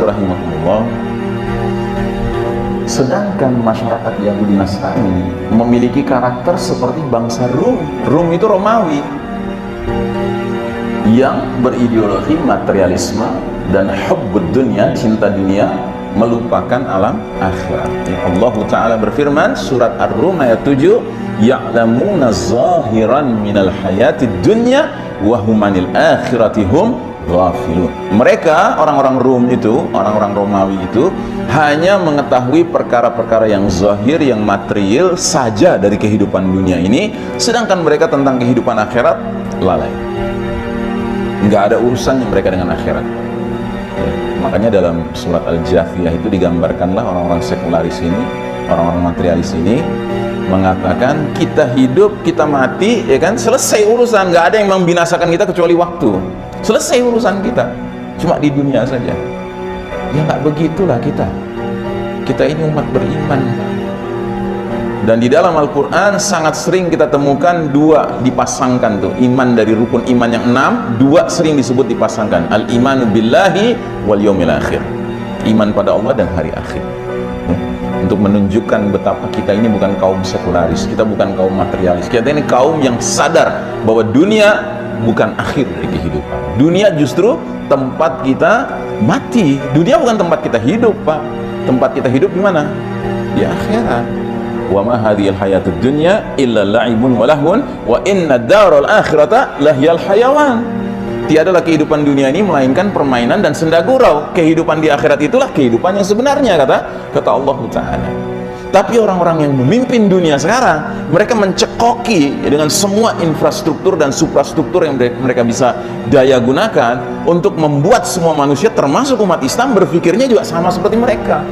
rahimahullah, sedangkan masyarakat Yahudi Nasrani memiliki karakter seperti bangsa Rum. Rum itu Romawi yang berideologi materialisme dan hubbud dunya, cinta dunia, melupakan alam akhirat. Allah Ta'ala berfirman, surat Ar-Rum ayat 7, ya'lamuna zahiran minal hayatid dunya wa hum anil akhirati hum ghafilun. Mereka, orang-orang Rum itu, orang-orang Romawi itu, hanya mengetahui perkara-perkara yang zahir, yang material saja dari kehidupan dunia ini, sedangkan mereka tentang kehidupan akhirat lalai. Nggak ada urusannya mereka dengan akhirat. Makanya dalam surat Al-Jathiyah itu digambarkanlah orang-orang sekularis ini, orang-orang materialis ini mengatakan kita hidup, kita mati, ya kan, selesai urusan, nggak ada yang membinasakan kita kecuali waktu. Selesai urusan kita, cuma di dunia saja. Ya nggak begitulah kita. Kita ini umat beriman. Dan di dalam Al-Quran sangat sering kita temukan dua dipasangkan tuh, iman dari rukun iman yang 6, dua sering disebut dipasangkan, al-imanu billahi wal yaumil akhir, iman pada Allah dan hari akhir, untuk menunjukkan betapa kita ini bukan kaum sekularis, kita bukan kaum materialis, kita ini kaum yang sadar bahwa dunia bukan akhir dari kehidupan. Dunia justru tempat kita mati. Dunia bukan tempat kita hidup, Pak. Tempat kita hidup di mana? Di akhirat. Wa ma hadhil hayatud dunya illa la'ibun wa lahun wa inna daral akhirata lahyal hayawan. Tiadalah kehidupan dunia ini melainkan permainan dan senda gurau. Kehidupan di akhirat itulah kehidupan yang sebenarnya, kata Allah Ta'ala. Tapi orang-orang yang memimpin dunia sekarang, mereka mencekoki dengan semua infrastruktur dan suprastruktur yang mereka bisa daya gunakan untuk membuat semua manusia, termasuk umat Islam, berpikirnya juga sama seperti mereka.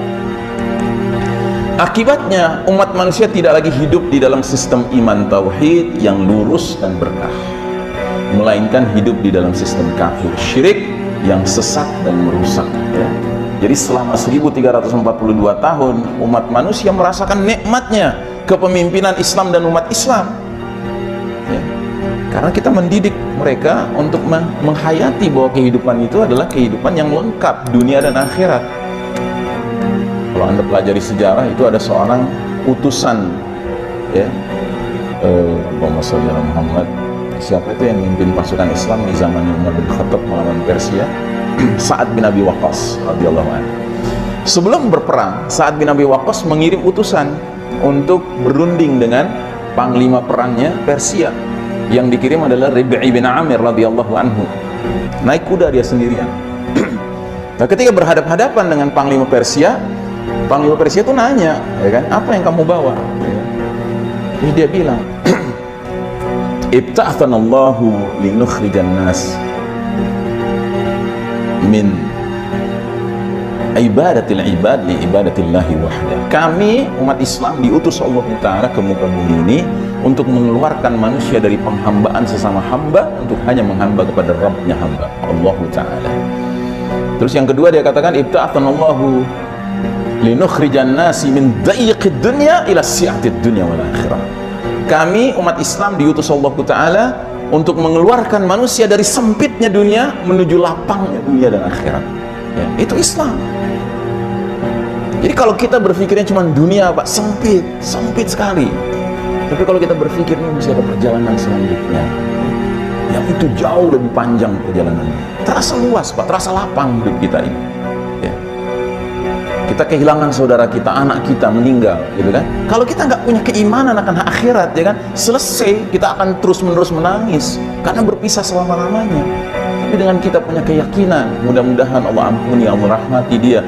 Akibatnya umat manusia tidak lagi hidup di dalam sistem iman tauhid yang lurus dan berkah, melainkan hidup di dalam sistem kafir syirik yang sesat dan merusak, ya. Jadi selama 1342 tahun umat manusia merasakan nikmatnya kepemimpinan Islam dan umat Islam, ya. Karena kita mendidik mereka untuk menghayati bahwa kehidupan itu adalah kehidupan yang lengkap, dunia dan akhirat. Kalau Anda pelajari sejarah, itu ada seorang utusan, ya, Muhammad, siapa itu yang memimpin pasukan Islam di zaman Umar bin Khattab melawan Persia? Sa'ad bin Abi Waqqas radhiyallahu anhu. Sebelum berperang, Sa'ad bin Abi Waqqas mengirim utusan untuk berunding dengan panglima perangnya Persia. Yang dikirim adalah Rib'i bin Amir radhiyallahu anhu. Naik kuda dia sendirian. Nah, ketika berhadap-hadapan dengan panglima Persia itu nanya, ya kan, apa yang kamu bawa? Jadi dia bilang, ibta'athanallahu linukhrijan nas min ibadatil ibad li ibadatillahi wahda. Kami umat Islam diutus Allah Ta'ala ke muka bumi ini untuk mengeluarkan manusia dari penghambaan sesama hamba untuk hanya menghamba kepada Rabbnya hamba, Allah Ta'ala. Terus yang kedua dia katakan, ibta'athanallahu linukhrijan nasi min dayiqid dunya ila si'atid dunya wal akhirah. Kami umat Islam diutus Allah Ta'ala untuk mengeluarkan manusia dari sempitnya dunia menuju lapangnya dunia dan akhirat, ya, itu Islam. Jadi kalau kita berpikirnya cuma dunia, Pak, sempit sekali. Tapi kalau kita berpikir ini bisa ada perjalanan selanjutnya yang itu jauh lebih panjang perjalanannya, terasa luas, Pak, terasa lapang hidup kita ini, ya. Kita kehilangan saudara kita, anak kita meninggal, gitu kan. Kalau kita nggak punya keimanan akan akhirat, ya kan, selesai, kita akan terus-menerus menangis karena berpisah selama-lamanya. Tapi dengan kita punya keyakinan, mudah-mudahan Allah ampuni, Allah rahmati dia,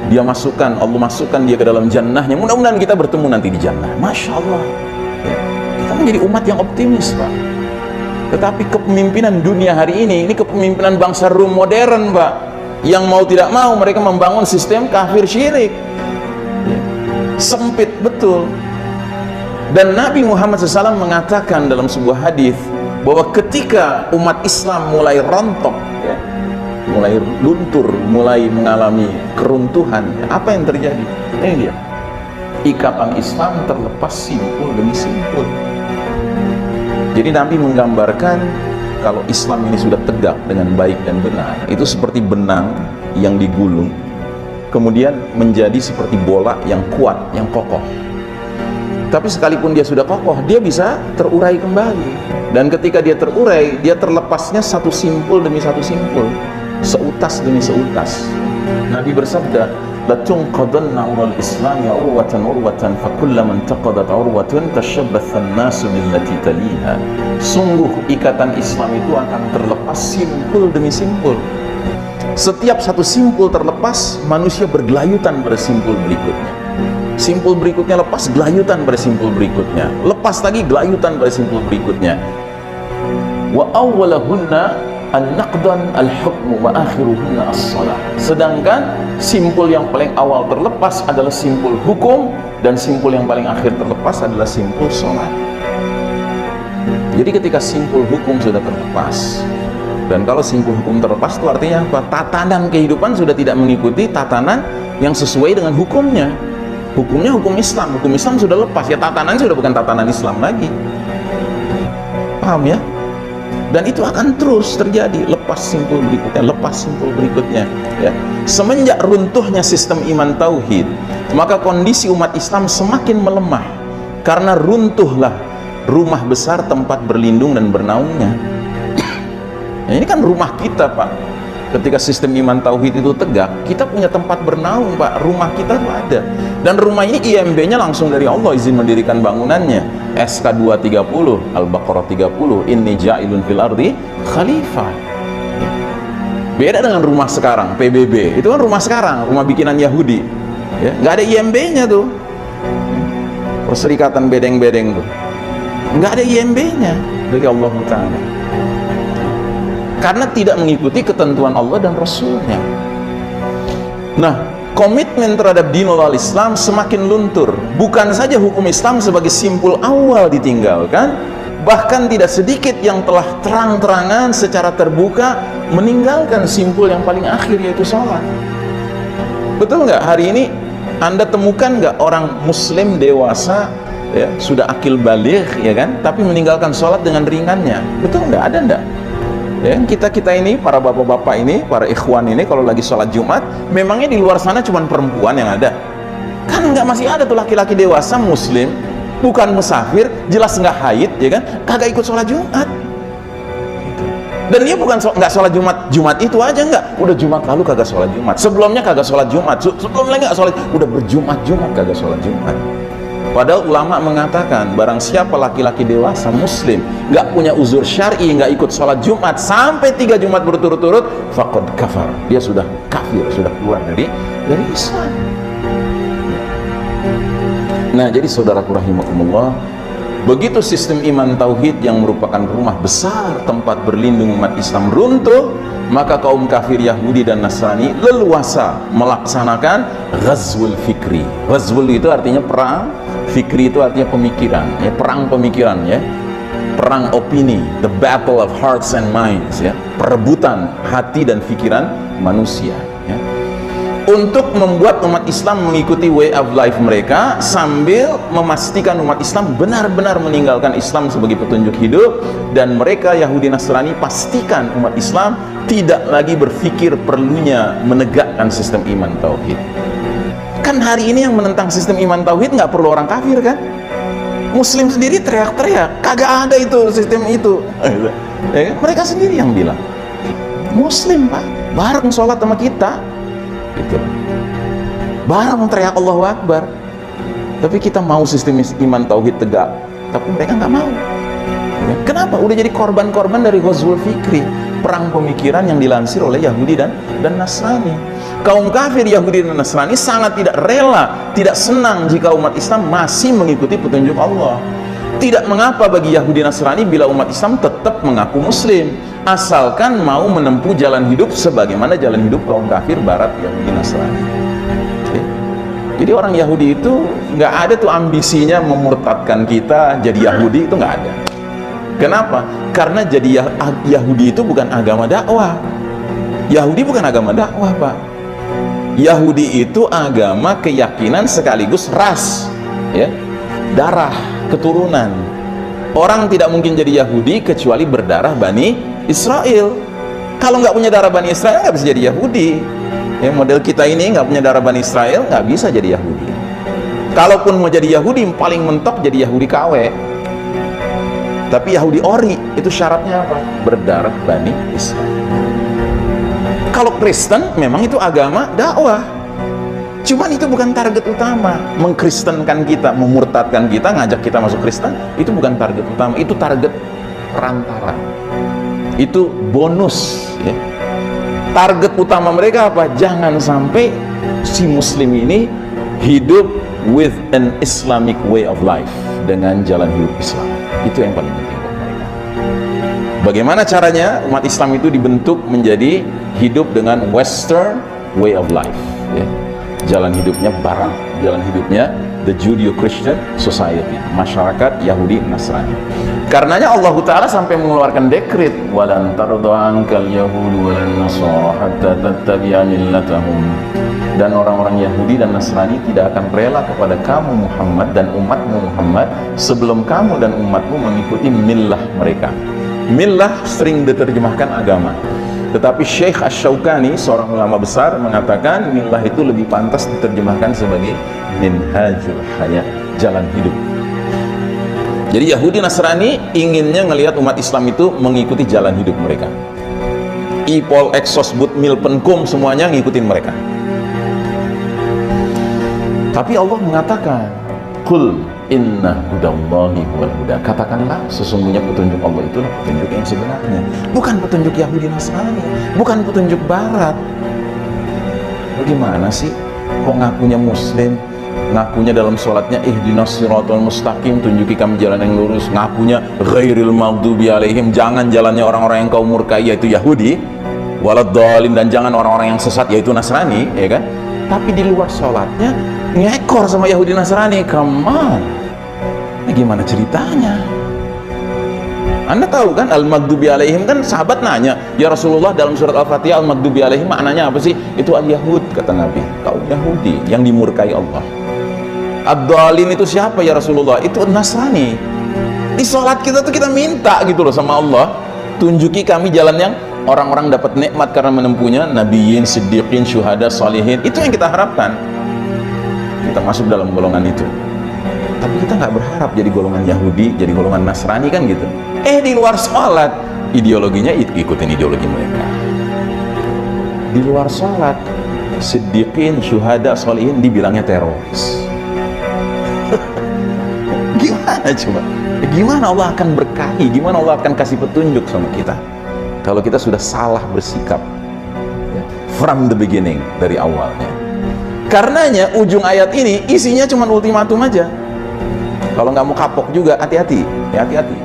Allah masukkan dia ke dalam jannahnya, mudah-mudahan kita bertemu nanti di jannah. Masya Allah, ya. Kita menjadi umat yang optimis, Pak. Tetapi kepemimpinan dunia hari ini kepemimpinan bangsa Rum modern, Pak, yang mau tidak mau mereka membangun sistem kafir syirik, ya. Sempit betul. Dan Nabi Muhammad SAW mengatakan dalam sebuah hadis bahwa ketika umat Islam mulai rontok, ya, mulai luntur, mulai mengalami keruntuhan, ya, apa yang terjadi? Ini dia, ikatan Islam terlepas simpul demi simpul. Jadi Nabi menggambarkan kalau Islam ini sudah tegak dengan baik dan benar, itu seperti benang yang digulung, kemudian menjadi seperti bola yang kuat, yang kokoh. Tapi sekalipun dia sudah kokoh, dia bisa terurai kembali. Dan ketika dia terurai, dia terlepasnya satu simpul demi satu simpul, seutas demi seutas. Nabi bersabda, la tunqadanna urwal islami urwatan urwatan fakullaman taqadat urwatun tashabbatha an-nasu billati taliha. Sungguh ikatan Islam itu akan terlepas simpul demi simpul. Setiap satu simpul terlepas, manusia bergelayutan pada simpul berikutnya. Simpul berikutnya lepas, gelayutan pada simpul berikutnya. Lepas lagi, gelayutan pada simpul berikutnya. Wa awwalahunna an-naqdan al-hukmu wa akhiruhunna as-salah. Sedangkan simpul yang paling awal terlepas adalah simpul hukum, dan simpul yang paling akhir terlepas adalah simpul salat. Jadi ketika simpul hukum sudah terlepas, dan kalau simpul hukum terlepas itu artinya apa? Tatanan kehidupan sudah tidak mengikuti tatanan yang sesuai dengan hukumnya. Hukumnya hukum Islam, hukum Islam sudah lepas, ya tatanan sudah bukan tatanan Islam lagi. Paham ya? Dan itu akan terus terjadi, lepas simpul berikutnya, lepas simpul berikutnya, ya. Semenjak runtuhnya sistem iman tauhid, maka kondisi umat Islam semakin melemah, karena runtuhlah rumah besar tempat berlindung dan bernaungnya. Ya, ini kan rumah kita, Pak. Ketika sistem iman tauhid itu tegak, kita punya tempat bernaung, Pak. Rumah kita tuh ada. Dan rumah ini IMB-nya langsung dari Allah, izin mendirikan bangunannya. SK 230, Al-Baqarah 30, inni ja'ilun fil ardi khalifah. Beda dengan rumah sekarang, PBB. Itu kan rumah sekarang, rumah bikinan Yahudi. Ya, nggak ada IMB-nya tuh. Perserikatan bedeng-bedeng tuh. Nggak ada IMB-nya dari Allah Ta'ala. Karena tidak mengikuti ketentuan Allah dan Rasulnya. Nah, komitmen terhadap dinul Islam semakin luntur. Bukan saja hukum Islam sebagai simpul awal ditinggalkan, bahkan tidak sedikit yang telah terang-terangan secara terbuka meninggalkan simpul yang paling akhir, yaitu sholat. Betul nggak? Hari ini Anda temukan nggak orang Muslim dewasa, ya, sudah akil baligh, ya kan, tapi meninggalkan sholat dengan ringannya? Betul nggak? Ada nggak? Ya, kita ini, para bapak-bapak ini, para ikhwan ini, kalau lagi sholat Jumat, memangnya di luar sana cuma perempuan yang ada? Kan nggak, masih ada tuh laki-laki dewasa Muslim, bukan musafir, jelas nggak haid, ya kan, kagak ikut sholat Jumat. Dan dia bukan nggak sholat Jumat itu aja, nggak, udah Jumat lalu kagak sholat Jumat, sebelumnya kagak sholat Jumat, sebelumnya nggak sholat, udah berjumat-jumat kagak sholat Jumat. Padahal ulama mengatakan, barang siapa laki-laki dewasa Muslim nggak punya uzur syar'i, nggak ikut sholat Jumat sampai 3 Jumat berturut-turut, faqad kafar, dia sudah kafir, sudah keluar dari Islam. Nah, jadi saudaraku rahimakumullah, begitu sistem iman tauhid yang merupakan rumah besar tempat berlindung umat Islam runtuh, maka kaum kafir Yahudi dan Nasrani leluasa melaksanakan ghazwul fikri. Ghazwul itu artinya perang, fikri itu artinya pemikiran, ya, perang pemikiran, ya, perang opini, the battle of hearts and minds, ya, perebutan hati dan pikiran manusia, ya, untuk membuat umat Islam mengikuti way of life mereka, sambil memastikan umat Islam benar-benar meninggalkan Islam sebagai petunjuk hidup. Dan mereka Yahudi Nasrani pastikan umat Islam tidak lagi berpikir perlunya menegakkan sistem iman tauhid. Kan hari ini yang menentang sistem iman tauhid nggak perlu orang kafir, kan? Muslim sendiri teriak-teriak, kagak ada itu sistem itu. Ya, mereka sendiri yang bilang, Muslim, Pak, bareng sholat sama kita, gitu, bareng teriak Allahu Akbar. Tapi kita mau sistem iman tauhid tegak, tapi mereka nggak mau. Ya, kenapa? Udah jadi korban-korban dari ghazwul fikri, perang pemikiran yang dilansir oleh Yahudi dan Nasrani. Kaum kafir Yahudi dan Nasrani sangat tidak rela, tidak senang jika umat Islam masih mengikuti petunjuk Allah. Tidak mengapa bagi Yahudi Nasrani bila umat Islam tetap mengaku Muslim, asalkan mau menempuh jalan hidup sebagaimana jalan hidup kaum kafir Barat Yahudi Nasrani. Jadi orang Yahudi itu nggak ada tuh ambisinya memurtadkan kita jadi Yahudi, itu nggak ada. Kenapa? Karena jadi Yahudi itu bukan agama dakwah. Yahudi bukan agama dakwah, Pak. Yahudi itu agama keyakinan sekaligus ras, ya, darah, keturunan. Orang tidak mungkin jadi Yahudi kecuali berdarah Bani Israel. Kalau nggak punya darah Bani Israel nggak bisa jadi Yahudi. Ya, model kita ini nggak punya darah Bani Israel, nggak bisa jadi Yahudi. Kalaupun mau jadi Yahudi, paling mentok jadi Yahudi KW. Tapi Yahudi ori, itu syaratnya apa? Berdarah Bani Israel. Kalau Kristen, memang itu agama dakwah. Cuman itu bukan target utama. Mengkristenkan kita, memurtadkan kita, ngajak kita masuk Kristen, itu bukan target utama. Itu target perantara. Itu bonus, ya. Target utama mereka apa? Jangan sampai si muslim ini hidup with an Islamic way of life, dengan jalan hidup Islam. Itu yang paling penting buat mereka. Bagaimana caranya umat Islam itu dibentuk menjadi hidup dengan Western way of life, ya. Jalan hidupnya barat, jalan hidupnya the Judeo-Christian society, masyarakat Yahudi Nasrani. Karenanya Allah Ta'ala sampai mengeluarkan dekret, walan tarda ankal yahudu walan nasara hatta tattabi'a millatahum, dan orang-orang Yahudi dan Nasrani tidak akan rela kepada kamu Muhammad dan umatmu Muhammad sebelum kamu dan umatmu mengikuti millah mereka. Millah sering diterjemahkan agama, tetapi Syekh Asy-Syaukani, seorang ulama besar, mengatakan millah itu lebih pantas diterjemahkan sebagai minhajul hayat, jalan hidup. Jadi Yahudi Nasrani inginnya ngelihat umat Islam itu mengikuti jalan hidup mereka. Ipol, Exos, But, Mil, Penkum, semuanya ngikutin mereka. Tapi Allah mengatakan, Qul inna hudallahi huwal huda. Katakanlah, sesungguhnya petunjuk Allah itulah petunjuk yang sebenarnya. Bukan petunjuk Yahudi Nasrani, bukan petunjuk Barat. Bagaimana sih? Kok ngakunya Muslim, ngakunya dalam sholatnya ihdinas siratal mustaqim, tunjuki kami jalan yang lurus, ngakunya ghairil maghdubi alaihim, jangan jalannya orang-orang yang kau murkai yaitu Yahudi, waladdallin, dan jangan orang-orang yang sesat yaitu Nasrani, ya kan? Tapi di luar sholatnya ngekor sama Yahudi Nasrani. Come on, nah, gimana ceritanya? Anda tahu kan al-maghdubi alaihim, kan sahabat nanya, ya Rasulullah, dalam surat Al-Fatihah al-maghdubi alaihim maknanya apa sih? Itu al-Yahud, kata Nabi, kaum Yahudi yang dimurkai Allah. Ad-dhalin itu siapa ya Rasulullah? Itu Nasrani. Di sholat kita tuh kita minta gitu loh sama Allah, tunjuki kami jalan yang orang-orang dapat nikmat karena menempuhnya, nabiyyin, siddiqin, syuhada, salihin. Itu yang kita harapkan, kita masuk dalam golongan itu. Tapi kita nggak berharap jadi golongan Yahudi, jadi golongan Nasrani kan gitu. Di luar sholat ideologinya ikutin ideologi mereka. Di luar sholat siddiqin, syuhada, salihin dibilangnya teroris. Gimana coba? Gimana Allah akan berkahi? Gimana Allah akan kasih petunjuk sama kita kalau kita sudah salah bersikap from the beginning, dari awalnya? Karenanya ujung ayat ini isinya cuma ultimatum aja. Kalau nggak mau kapok juga, hati-hati, ya, hati-hati.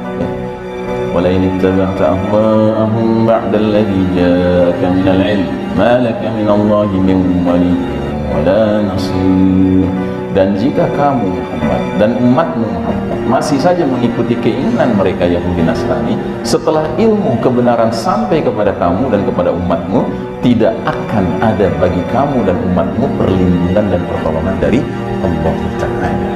Wala in ittaba'ta ahwa'ahum ba'da alladhi ja'aka minal 'ilm ma laka minallahi min waliyyin wala nasir. Dan jika kamu Muhammad dan umatmu Muhammad masih saja mengikuti keinginan mereka Yahudi Nasrani, setelah ilmu kebenaran sampai kepada kamu dan kepada umatmu, tidak akan ada bagi kamu dan umatmu perlindungan dan pertolongan dari Allah Ta'ala.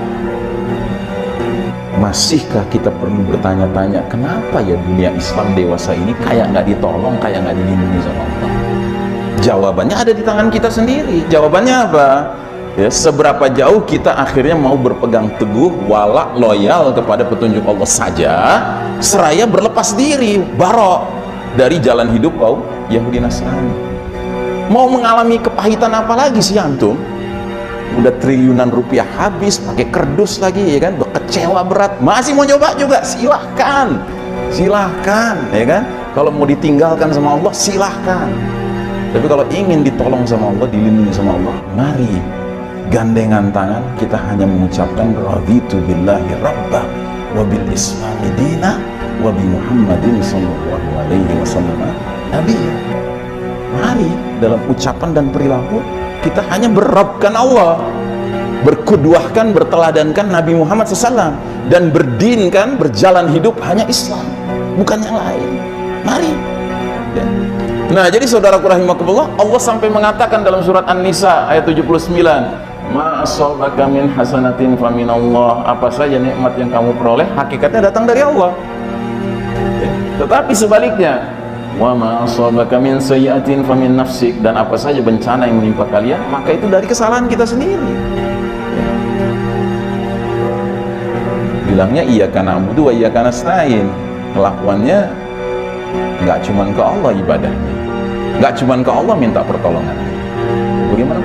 Masihkah kita perlu bertanya-tanya, kenapa ya dunia Islam dewasa ini kayak nggak ditolong, kayak nggak dilindungi sama Allah? Jawabannya ada di tangan kita sendiri. Jawabannya apa? Ya, seberapa jauh kita akhirnya mau berpegang teguh, wala, loyal kepada petunjuk Allah saja, seraya berlepas diri, barok dari jalan hidup kaum Yahudi Nasrani. Mau mengalami kepahitan apa lagi sih antum? Udah triliunan rupiah habis, pakai kerdus lagi, ya kan? Kecewa berat, masih mau coba juga, silahkan, silahkan, ya kan? Kalau mau ditinggalkan sama Allah, silahkan. Tapi kalau ingin ditolong sama Allah, dilindungi sama Allah, mari gandengan tangan, kita hanya mengucapkan raditu billahi rabba wa bil islami dina wa bi Muhammadin sallallahu alaihi wasallam nabi. Mari dalam ucapan dan perilaku kita hanya berrabkan Allah, berkuduahkan, berteladankan Nabi Muhammad SAW, dan berdinkan, berjalan hidup hanya Islam, bukan yang lain. Mari. Ya. Nah, jadi saudaraku rahimakumullah, Allah sampai mengatakan dalam surat An-Nisa ayat 79, ma asabaka min hasanatin fa min Allah. Apa saja nikmat yang kamu peroleh hakikatnya datang dari Allah. Ya. Tetapi sebaliknya, wa ma asabaka min sayyi'atin famin nafsik, dan apa saja bencana yang menimpa kalian maka itu dari kesalahan kita sendiri. Bilangnya iyyaka na'budu wa iyyaka nasta'in, kelakuannya nggak cuman ke Allah ibadahnya, nggak cuman ke Allah minta pertolongan, bagaimana